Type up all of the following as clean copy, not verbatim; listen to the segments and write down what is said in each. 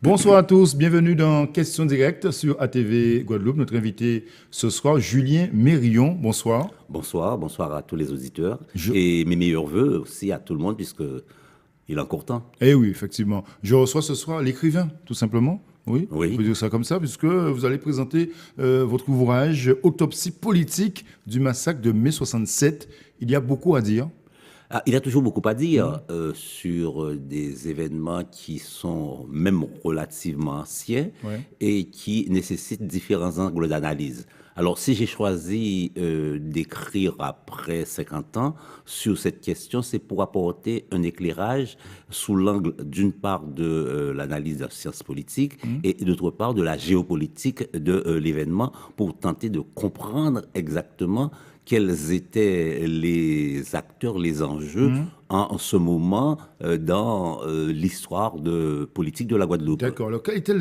Bonsoir à tous, bienvenue dans Questions directes sur ATV Guadeloupe. Notre invité ce soir, Julien Mérion. Bonsoir. Bonsoir à tous les auditeurs Je- et mes meilleurs voeux aussi à tout le monde puisque il est encore temps. Eh oui, effectivement. Je reçois ce soir l'écrivain, tout simplement. Oui, on Oui. peut dire ça comme ça, puisque vous allez présenter votre ouvrage Autopsie politique du massacre de mai 67. Il y a beaucoup à dire. Ah, il y a toujours beaucoup à dire sur des événements qui sont même relativement anciens Ouais. et qui nécessitent différents angles d'analyse. Alors, si j'ai choisi d'écrire après 50 ans sur cette question, c'est pour apporter un éclairage sous l'angle d'une part de l'analyse de la science politique et d'autre part de la géopolitique de l'événement pour tenter de comprendre exactement quels étaient les acteurs, les enjeux en ce moment dans l'histoire politique de la Guadeloupe. D'accord. Alors, quel était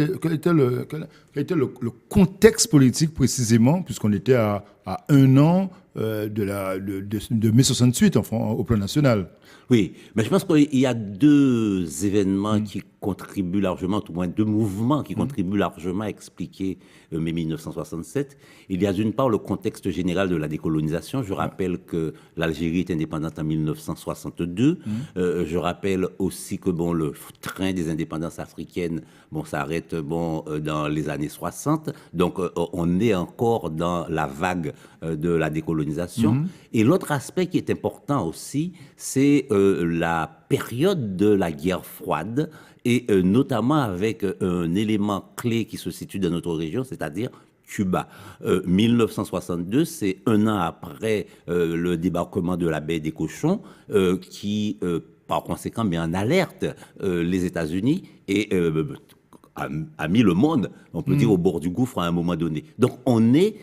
le contexte politique précisément, puisqu'on était à un an de mai 68, enfin, au plan national? Oui, mais je pense qu'il y a deux événements qui contribuent largement, tout au moins deux mouvements qui contribuent largement à expliquer mai 1967. Il y a d'une part le contexte général de la décolonisation. Je rappelle que l'Algérie est indépendante en 1962. Je rappelle aussi que bon, le train des indépendances africaines s'arrête dans les années 60. Donc on est encore dans la vague de la décolonisation. Et l'autre aspect qui est important aussi, c'est la période de la guerre froide et notamment avec un élément clé qui se situe dans notre région, c'est-à-dire Cuba. 1962, c'est un an après le débarquement de la baie des Cochons qui, par conséquent, met en alerte les États-Unis et a mis le monde, on peut dire, au bord du gouffre à un moment donné. Donc, on est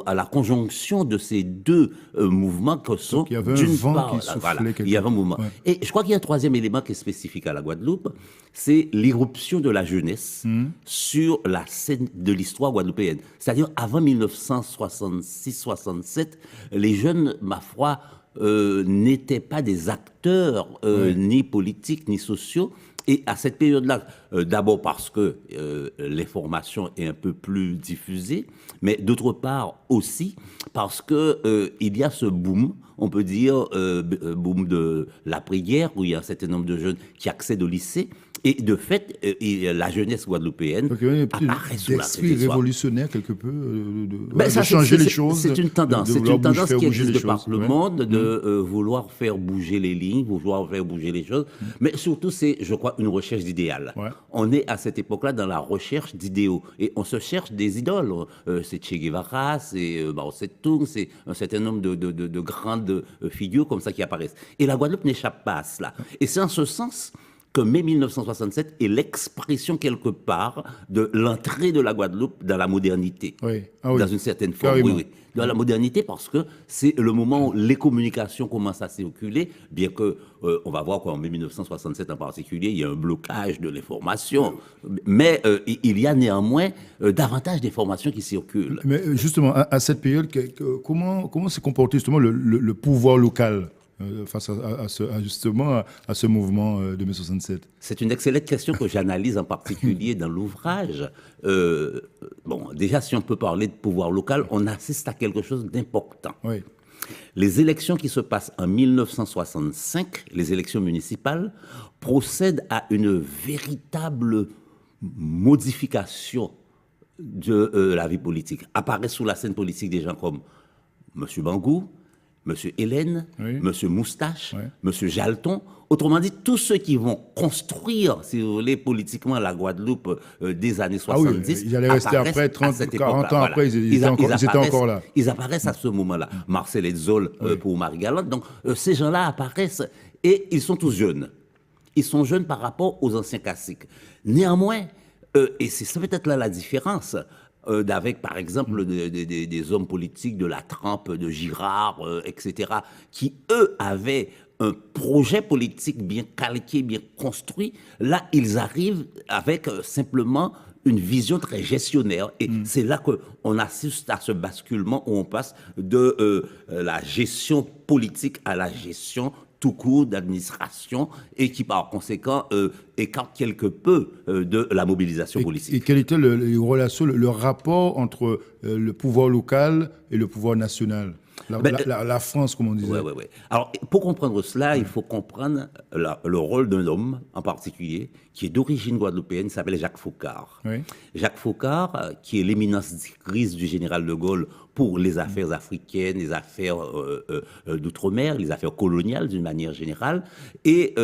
à la conjonction de ces deux mouvements que sont, Donc, il y avait un d'une vent part, qui soufflait il y avait un mouvement. Ouais. Et je crois qu'il y a un troisième élément qui est spécifique à la Guadeloupe, c'est l'irruption de la jeunesse sur la scène de l'histoire guadeloupéenne. C'est-à-dire, avant 1966-67, les jeunes, ma foi, n'étaient pas des acteurs ni politiques ni sociaux. Et à cette période-là, d'abord parce que l'information est un peu plus diffusée, mais d'autre part aussi parce que il y a ce boom, on peut dire boom de l'après-guerre, où il y a un certain nombre de jeunes qui accèdent au lycée, et de fait, la jeunesse guadeloupéenne Donc, il y avait apparaît sous la scène d'esprit de l'histoire. révolutionnaire quelque peu, Ben, de ça, changer les choses. c'est une tendance, de c'est vouloir une tendance faire qui bouger existe les de par choses. le Ouais. monde, de vouloir faire bouger les lignes, vouloir faire bouger les choses. Mais surtout, c'est, je crois, une recherche d'idéal. Ouais. On est à cette époque-là dans la recherche d'idéaux. Et on se cherche des idoles. C'est Che Guevara, c'est Mao Tse-tung, c'est un certain nombre de grandes figures comme ça qui apparaissent. Et la Guadeloupe n'échappe pas à cela. Et c'est en ce sens que mai 1967 est l'expression quelque part de l'entrée de la Guadeloupe dans la modernité. Oui. Ah oui. Dans une certaine forme, Carrément. oui. Dans la modernité, parce que c'est le moment où les communications commencent à circuler, bien que, on va voir qu'en mai 1967 en particulier, il y a un blocage de l'information. Mais il y a néanmoins davantage d'informations qui circulent. Mais justement, à cette période, comment s'est comporté justement le pouvoir local face justement à ce mouvement de mai 67? C'est une excellente question que j'analyse en particulier dans l'ouvrage. Déjà, si on peut parler de pouvoir local, on assiste à quelque chose d'important. Oui. Les élections qui se passent en 1965, les élections municipales, procèdent à une véritable modification de la vie politique. Apparaissent sous la scène politique des gens comme M. Bangou, M. Hélène, Oui. M. Moustache, Oui. M. Jalton. Autrement dit, tous ceux qui vont construire, si vous voulez, politiquement la Guadeloupe des années Ah oui, 70. ils allaient rester apparaissent après à 30, cette 40 époque-là. ans après, ils étaient encore là. Ils apparaissent à ce moment-là. Marcel Etzol pour Marie-Galante. Donc, ces gens-là apparaissent et ils sont tous jeunes. Ils sont jeunes par rapport aux anciens classiques. Néanmoins, et c'est ça peut-être là la différence, d'avec, par exemple, des hommes politiques de la trempe de Girard, etc., qui, eux, avaient un projet politique bien calqué, bien construit. Là, ils arrivent avec simplement une vision très gestionnaire. Et c'est là qu'on assiste à ce basculement où on passe de la gestion politique à la gestion tout court d'administration et qui, par conséquent, écarte quelque peu de la mobilisation politique. Et quel était les relations, le rapport entre le pouvoir local et le pouvoir national? La France, comme on disait. Oui. Alors, pour comprendre cela, il faut comprendre le rôle d'un homme en particulier, qui est d'origine guadeloupéenne, qui s'appelle Jacques Faucard. Oui. Jacques Faucard, qui est l'éminence grise du général de Gaulle pour les affaires africaines, les affaires d'outre-mer, les affaires coloniales d'une manière générale, et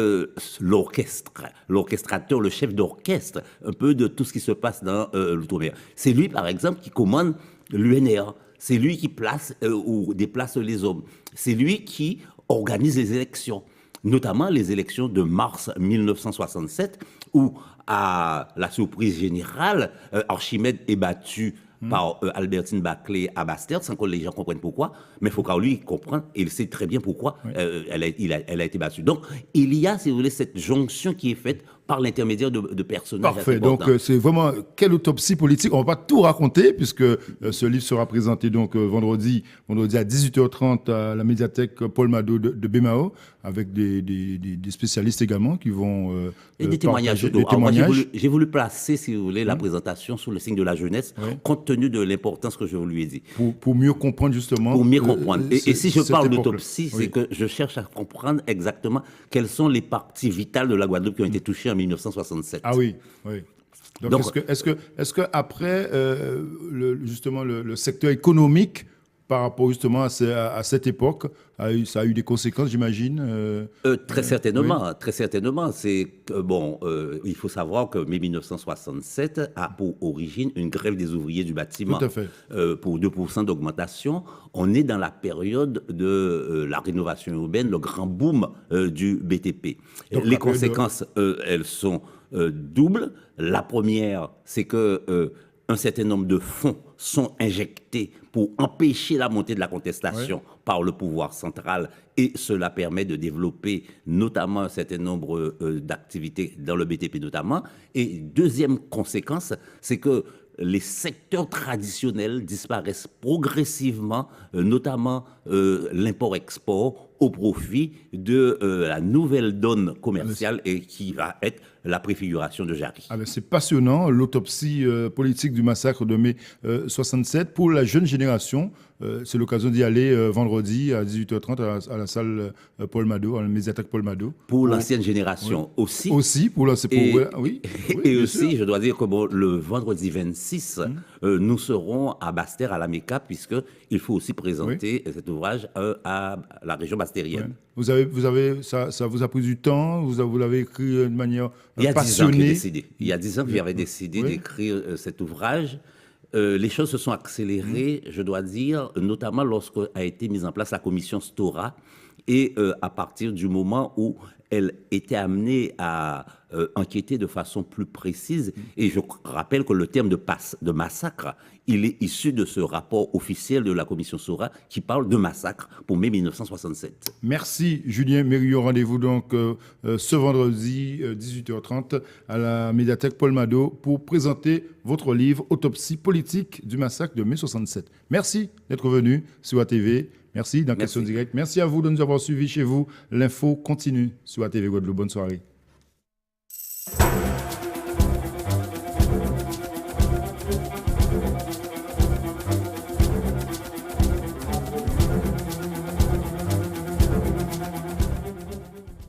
l'orchestrateur, le chef d'orchestre, un peu de tout ce qui se passe dans l'outre-mer. C'est lui, par exemple, qui commande l'UNR. C'est lui qui place ou déplace les hommes. C'est lui qui organise les élections, notamment les élections de mars 1967, où, à la surprise générale, Archimède est battu par Albertine Baclay à Bastère, sans que les gens comprennent pourquoi. Mais Faucard, lui, comprend, et il sait très bien pourquoi elle a été battue. Donc, il y a, si vous voulez, cette jonction qui est faite par l'intermédiaire de personnages. Parfait. Donc, c'est vraiment quelle autopsie politique. On ne va pas tout raconter, puisque ce livre sera présenté donc vendredi à 18h30 à la médiathèque Paul Mado de Bémao, avec des spécialistes également qui vont et des témoignages. J'ai voulu placer, si vous voulez, la présentation sous le signe de la jeunesse, compte tenu de l'importance que je vous lui ai dit. Pour mieux comprendre, justement. Pour mieux comprendre. Et si je parle d'autopsie, c'est que je cherche à comprendre exactement quelles sont les parties vitales de la Guadeloupe qui ont été touchées en 1967. Ah oui. Donc est-ce que après justement le secteur économique par rapport justement à cette époque, ça a eu des conséquences, j'imagine. Très certainement, très certainement. C'est bon, il faut savoir que mai 1967 a pour origine une grève des ouvriers du bâtiment. Tout à fait. Pour 2% d'augmentation. On est dans la période de la rénovation urbaine, le grand boom du BTP. Donc, les conséquences, elles sont doubles. La première, c'est que un certain nombre de fonds sont injectés pour empêcher la montée de la contestation par le pouvoir central, et cela permet de développer notamment un certain nombre d'activités dans le BTP notamment. Et deuxième conséquence, c'est que les secteurs traditionnels disparaissent progressivement, notamment l'import-export, au profit de la nouvelle donne commerciale et qui va être la préfiguration de Jarry. C'est passionnant, l'autopsie politique du massacre de mai 67. Pour la jeune génération, c'est l'occasion d'y aller vendredi à 18h30 à la salle Paul Mado, à la médiathèque Paul Mado. Pour l'ancienne génération aussi. Aussi, oui. Et aussi, je dois dire que le vendredi 26, nous serons à Bastère, à la MECA, puisqu'il faut aussi présenter cet ouvrage à la région bastérienne. Ça vous a pris du temps, vous l'avez écrit de manière passionnée. Il y a 10 ans que j'avais décidé d'écrire cet ouvrage. Les choses se sont accélérées, je dois dire, notamment lorsqu'a été mise en place la commission Stora, et à partir du moment où elle était amenée à enquêter de façon plus précise. Et je rappelle que le terme de massacre, il est issu de ce rapport officiel de la commission Stora qui parle de massacre pour mai 1967. Merci Julien Mériot. Rendez-vous donc ce vendredi 18h30 à la médiathèque Paul Mado pour présenter votre livre Autopsie politique du massacre de mai 67. Merci d'être venu sur ATV. Merci dans Question Directe. Merci à vous de nous avoir suivis chez vous. L'info continue sur ATV Guadeloupe. Bonne soirée.